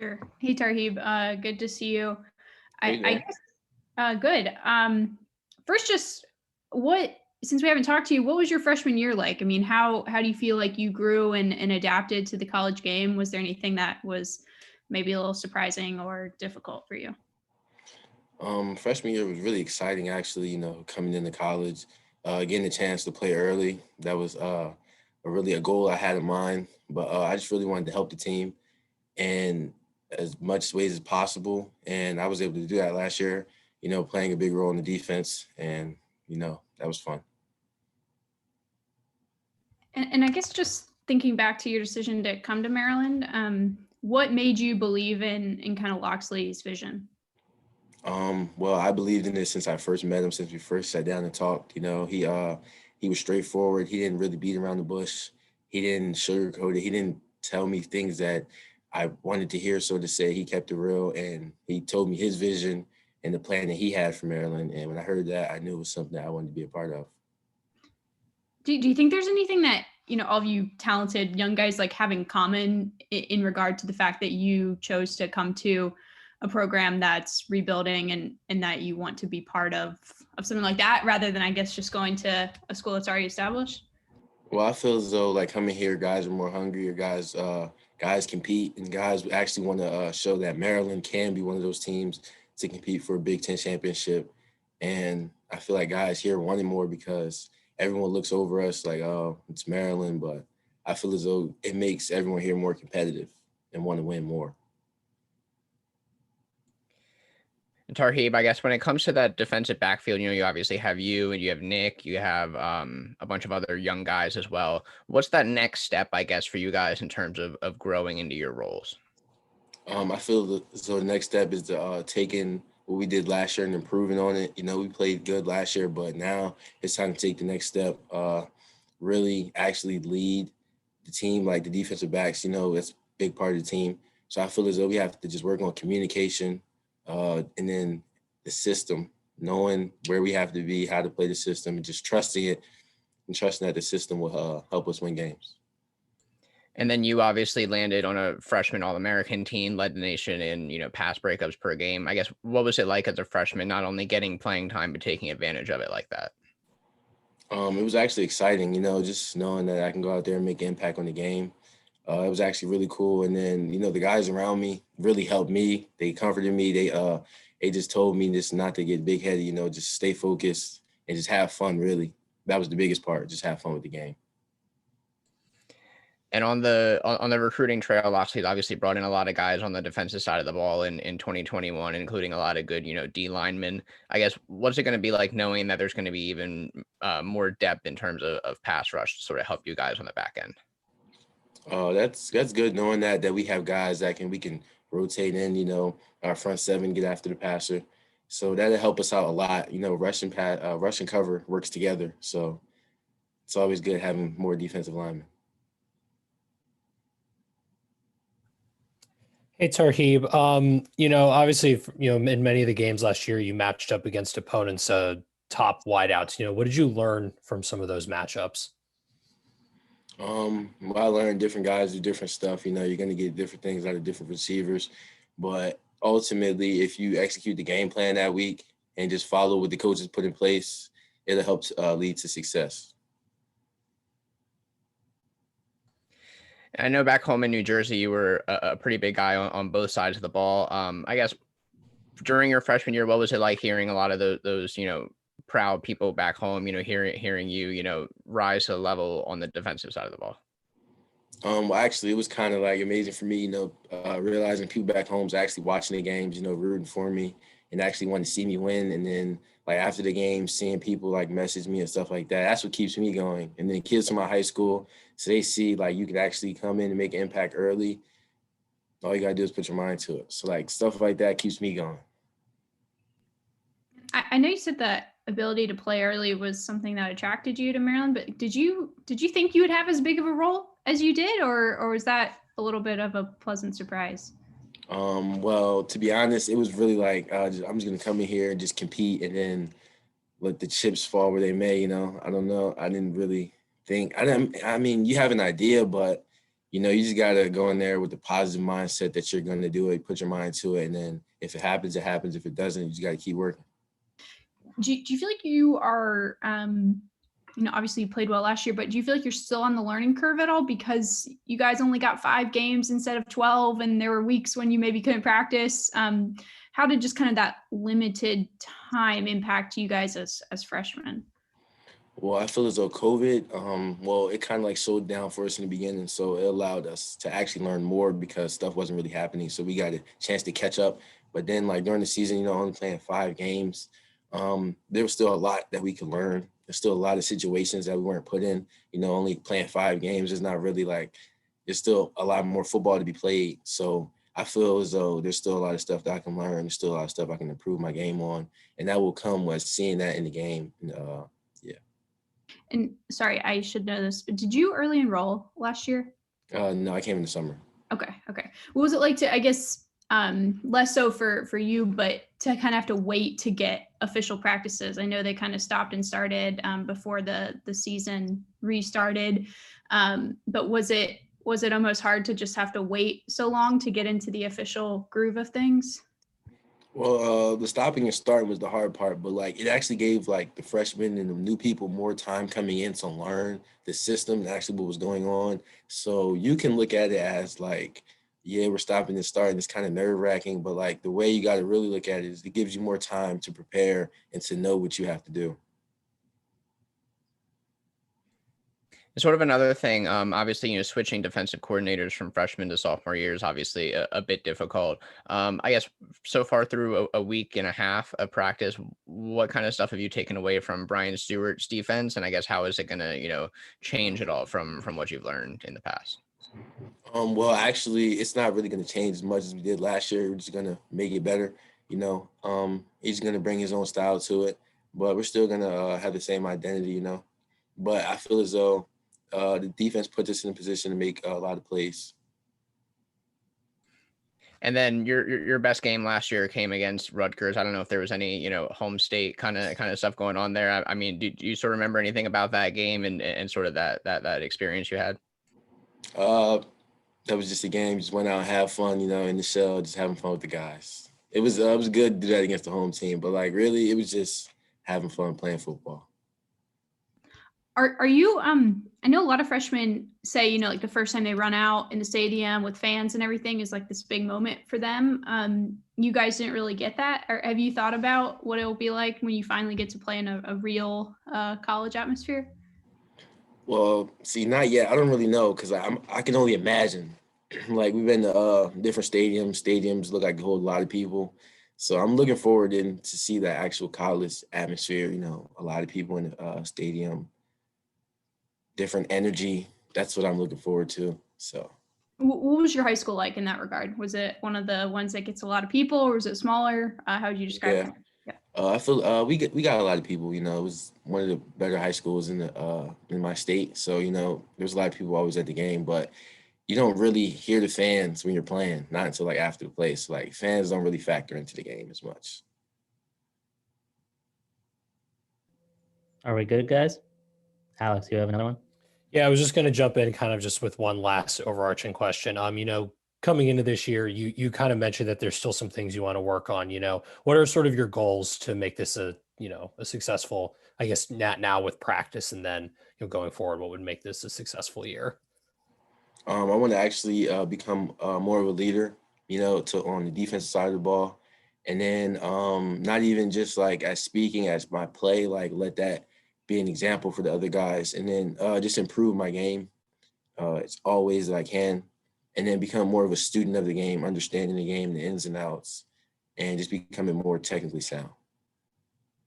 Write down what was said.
Sure. Hey, Tarheeb. Good to see you. How I, you I doing? guess good. First, just what since we haven't talked to you, what was your freshman year like? I mean, how do you feel like you grew and adapted to the college game? Was there anything that was maybe a little surprising or difficult for you? Freshman year was really exciting, actually. Coming into college, getting a chance to play early. That was a goal I had in mind. But I just really wanted to help the team in as much ways as possible, and I was able to do that last year. Playing a big role in the defense, and that was fun. And I guess just thinking back to your decision to come to Maryland, what made you believe in kind of Loxley's vision? Well, I believed in this since I first met him, since we first sat down and talked. He was straightforward. He didn't really beat around the bush. He didn't sugarcoat it. He didn't tell me things that I wanted to hear, so to say. He kept it real, and he told me his vision and the plan that he had for Maryland. And when I heard that, I knew it was something that I wanted to be a part of. Do you think there's anything that all of you talented young guys like have in common in regard to the fact that you chose to come to a program that's rebuilding and that you want to be part of something like that rather than I guess just going to a school that's already established? Well, I feel as though like coming here, guys are more hungry, or guys compete, and guys actually want to show that Maryland can be one of those teams to compete for a Big Ten championship. And I feel like guys here want it more because everyone looks over us like, oh, it's Maryland, but I feel as though it makes everyone here more competitive and want to win more. Tarheeb, I guess when it comes to that defensive backfield, you obviously have you and you have Nick, you have a bunch of other young guys as well. What's that next step, I guess, for you guys in terms of growing into your roles? I feel so the next step is to taking what we did last year and improving on it. We played good last year, but now it's time to take the next step. Really, actually lead the team, like the defensive backs. That's a big part of the team. So I feel as though we have to just work on communication, and then the system, knowing where we have to be, how to play the system, and just trusting it and trusting that the system will help us win games. And then you obviously landed on a freshman All-American team, led the nation in, pass breakups per game. I guess, what was it like as a freshman, not only getting playing time, but taking advantage of it like that? It was actually exciting, just knowing that I can go out there and make an impact on the game. It was actually really cool. And then, the guys around me really helped me. They comforted me. They just told me just not to get big headed, just stay focused and just have fun, really. That was the biggest part, just have fun with the game. And on the recruiting trail, Loxley's obviously brought in a lot of guys on the defensive side of the ball in 2021, including a lot of good, D linemen. I guess, what's it going to be like knowing that there's going to be even more depth in terms of pass rush to sort of help you guys on the back end? That's good knowing that we have guys that we can rotate in, our front seven, get after the passer. So that'll help us out a lot. Rush and cover works together. So it's always good having more defensive linemen. Hey, Tarheeb. Obviously, in many of the games last year, you matched up against opponents, top wideouts. What did you learn from some of those matchups? Well, I learned different guys do different stuff. You're going to get different things out of different receivers. But ultimately, if you execute the game plan that week and just follow what the coaches put in place, it'll help lead to success. I know back home in New Jersey, you were a pretty big guy on both sides of the ball. I guess during your freshman year, what was it like hearing a lot of those proud people back home, hearing you, rise to the level on the defensive side of the ball? Well, actually, it was kind of like amazing for me, realizing people back home's actually watching the games, rooting for me and actually wanting to see me win. And then like after the game, seeing people like message me and stuff like that, that's what keeps me going. And then kids from my high school, so they see like you can actually come in and make an impact early. All you gotta do is put your mind to it. So like stuff like that keeps me going. I know you said that ability to play early was something that attracted you to Maryland, but did you think you would have as big of a role as you did, or was that a little bit of a pleasant surprise? Well, to be honest, it was really like I'm just gonna come in here and just compete, and then let the chips fall where they may. I don't know. I didn't really think. I mean, you have an idea, but You just got to go in there with the positive mindset that you're going to do it, put your mind to it. And then if it happens, it happens. If it doesn't, you just got to keep working. Do you feel like you are, obviously you played well last year, but do you feel like you're still on the learning curve at all because you guys only got 5 games instead of 12 and there were weeks when you maybe couldn't practice? How did just kind of that limited time impact you guys as freshmen? Well, I feel as though COVID, it kind of like slowed down for us in the beginning. So it allowed us to actually learn more because stuff wasn't really happening. So we got a chance to catch up. But then like during the season, only playing 5 games, there was still a lot that we could learn. There's still a lot of situations that we weren't put in. Only playing 5 games is not really like, there's still a lot more football to be played. So I feel as though there's still a lot of stuff that I can learn. There's still a lot of stuff I can improve my game on. And that will come with seeing that in the game. Yeah. And sorry, I should know this, but did you early enroll last year? No, I came in the summer. Okay. What was it like to, I guess, less so for you, but to kind of have to wait to get official practices? I know they kind of stopped and started before the season restarted. But was it almost hard to just have to wait so long to get into the official groove of things? Well, the stopping and starting was the hard part, but like it actually gave like the freshmen and the new people more time coming in to learn the system and actually what was going on. So you can look at it as like, yeah, we're stopping and starting. It's kind of nerve-wracking, but like the way you got to really look at it is it gives you more time to prepare and to know what you have to do. Sort of another thing, obviously, switching defensive coordinators from freshman to sophomore year is obviously a bit difficult. I guess so far through a week and a half of practice, what kind of stuff have you taken away from Brian Stewart's defense? And I guess how is it going to, change at all from what you've learned in the past? Well, actually, it's not really going to change as much as we did last year. We're just going to make it better. He's going to bring his own style to it, but we're still going to have the same identity. But I feel as though the defense puts us in a position to make a lot of plays. And then your best game last year came against Rutgers. I don't know if there was any, home state kind of stuff going on there. I mean, do you sort of remember anything about that game and sort of that experience you had? That was just a game. Just went out and have fun, in the shell, just having fun with the guys. It was good to do that against the home team, but like really, it was just having fun playing football. Are you I know a lot of freshmen say, like the first time they run out in the stadium with fans and everything is like this big moment for them. You guys didn't really get that, or have you thought about what it will be like when you finally get to play in a real college atmosphere? Well, see, not yet. I don't really know because I can only imagine. Like we've been to different stadiums. Stadiums look like they hold a lot of people, so I'm looking forward to see the actual college atmosphere. A lot of people in the stadium, different energy. That's what I'm looking forward to. So, What was your high school like in that regard? Was it one of the ones that gets a lot of people, or was it smaller? How would you describe it? Yeah. I feel we got a lot of people. It was one of the better high schools in my state. So there's a lot of people always at the game, but you don't really hear the fans when you're playing, not until like after the play. So like fans don't really factor into the game as much. Are we good, guys? Alex, you have another one? Yeah, I was just going to jump in kind of just with one last overarching question. Coming into this year, you kind of mentioned that there's still some things you want to work on. What are sort of your goals to make this a successful, I guess, now with practice, and then going forward, what would make this a successful year? I want to actually become more of a leader, on the defensive side of the ball. And then not even just like as speaking as my play, like let that be an example for the other guys. And then just improve my game as always that I can. And then become more of a student of the game, understanding the game, the ins and outs, and just becoming more technically sound.